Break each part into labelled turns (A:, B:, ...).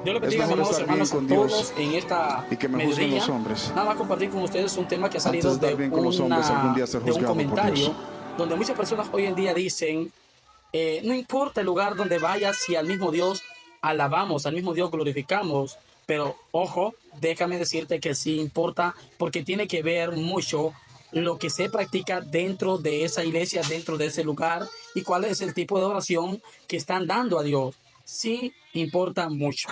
A: Dios les
B: Es
A: bendiga,
B: mejor
A: amados
B: estar bien
A: hermanos, a
B: con Dios
A: todos en esta
B: y que me juzguen
A: mediodía.
B: los hombres
A: Nada más compartir con ustedes un tema que ha salido
B: antes de estar bien con los hombres, algún día ser
A: de un
B: juzgado por
A: comentario
B: Dios.
A: donde muchas personas hoy en día dicen, no importa el lugar donde vayas, si al mismo Dios alabamos, al mismo Dios glorificamos, pero ojo, déjame decirte que sí importa porque tiene que ver mucho lo que se practica dentro de esa iglesia, dentro de ese lugar y cuál es el tipo de oración que están dando a Dios. Sí importa mucho.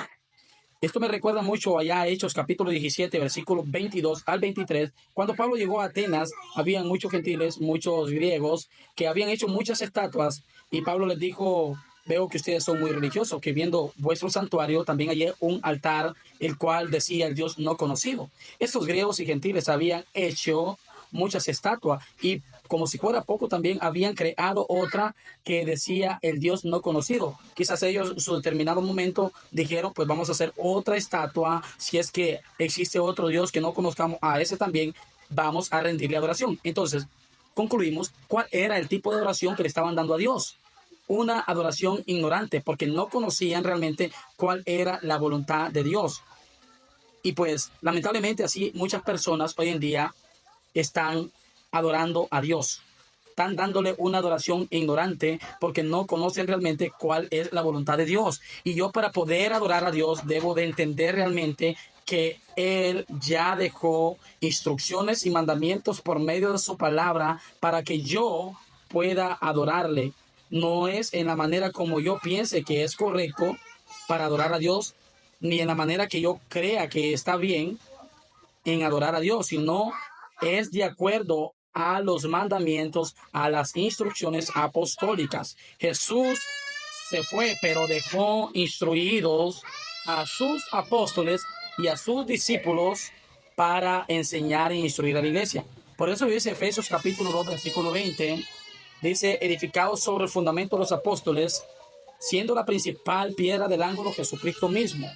A: Esto me recuerda mucho allá a Hechos capítulo 17, versículos 22 al 23. Cuando Pablo llegó a Atenas, habían muchos gentiles, muchos griegos, que habían hecho muchas estatuas, y Pablo les dijo, veo que ustedes son muy religiosos, que viendo vuestro santuario también hay un altar, el cual decía el Dios no conocido. Estos griegos y gentiles habían hecho muchas estatuas, y como si fuera poco, también habían creado otra que decía el Dios no conocido. Quizás ellos en su determinado momento dijeron, pues vamos a hacer otra estatua, si es que existe otro Dios que no conozcamos, a ese también vamos a rendirle adoración. Entonces, concluimos cuál era el tipo de adoración que le estaban dando a Dios. Una adoración ignorante, porque no conocían realmente cuál era la voluntad de Dios. Y pues, lamentablemente, así muchas personas hoy en día están adorando a Dios. Están dándole una adoración ignorante porque no conocen realmente cuál es la voluntad de Dios. Y yo, para poder adorar a Dios, debo de entender realmente que Él ya dejó instrucciones y mandamientos por medio de su palabra para que yo pueda adorarle. No es en la manera como yo piense que es correcto para adorar a Dios, ni en la manera que yo crea que está bien en adorar a Dios, sino es de acuerdo a los mandamientos, a las instrucciones apostólicas. Jesús se fue, pero dejó instruidos a sus apóstoles y a sus discípulos para enseñar e instruir a la iglesia. Por eso dice Efesios capítulo 2, versículo 20, dice, edificados sobre el fundamento de los apóstoles, siendo la principal piedra del ángulo Jesucristo mismo.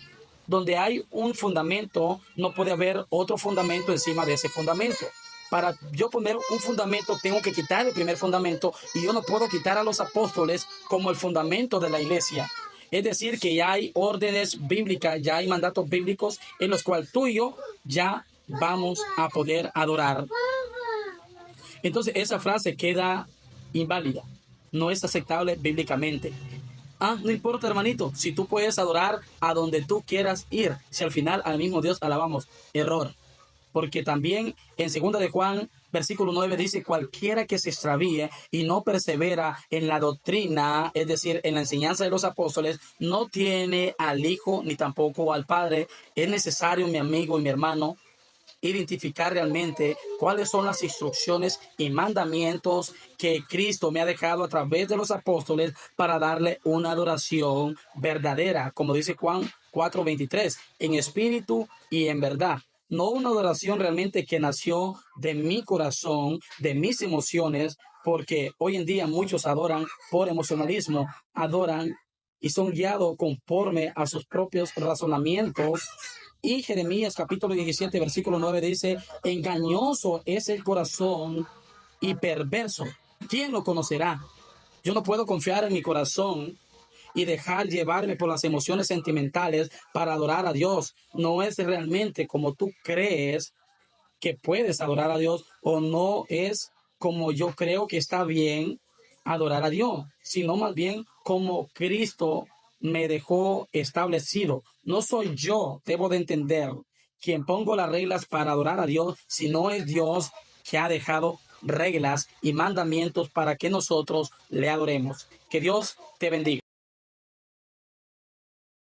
A: Donde hay un fundamento, no puede haber otro fundamento encima de ese fundamento. Para yo poner un fundamento, tengo que quitar el primer fundamento, y yo no puedo quitar a los apóstoles como el fundamento de la iglesia. Es decir, que ya hay órdenes bíblicas, ya hay mandatos bíblicos en los cuales tú y yo ya vamos a poder adorar. Entonces esa frase queda inválida, no es aceptable bíblicamente. No importa, hermanito, si tú puedes adorar a donde tú quieras ir, si al final al mismo Dios alabamos. Error. Porque también en 2 de Juan, versículo 9 dice, cualquiera que se extravíe y no persevera en la doctrina, es decir, en la enseñanza de los apóstoles, no tiene al Hijo ni tampoco al Padre. Es necesario, mi amigo y mi hermano, identificar realmente cuáles son las instrucciones y mandamientos que Cristo me ha dejado a través de los apóstoles para darle una adoración verdadera, como dice Juan 4:23, en espíritu y en verdad. No una adoración realmente que nació de mi corazón, de mis emociones, porque hoy en día muchos adoran por emocionalismo, adoran y son guiados conforme a sus propios razonamientos. Y Jeremías capítulo 17, versículo 9 dice, engañoso es el corazón y perverso. ¿Quién lo conocerá? Yo no puedo confiar en mi corazón y dejar llevarme por las emociones sentimentales para adorar a Dios. No es realmente como tú crees que puedes adorar a Dios, o no es como yo creo que está bien adorar a Dios, sino más bien como Cristo me dejó establecido. No soy yo, debo de entender, quien pongo las reglas para adorar a Dios, sino es Dios que ha dejado reglas y mandamientos para que nosotros le adoremos. Que Dios te bendiga.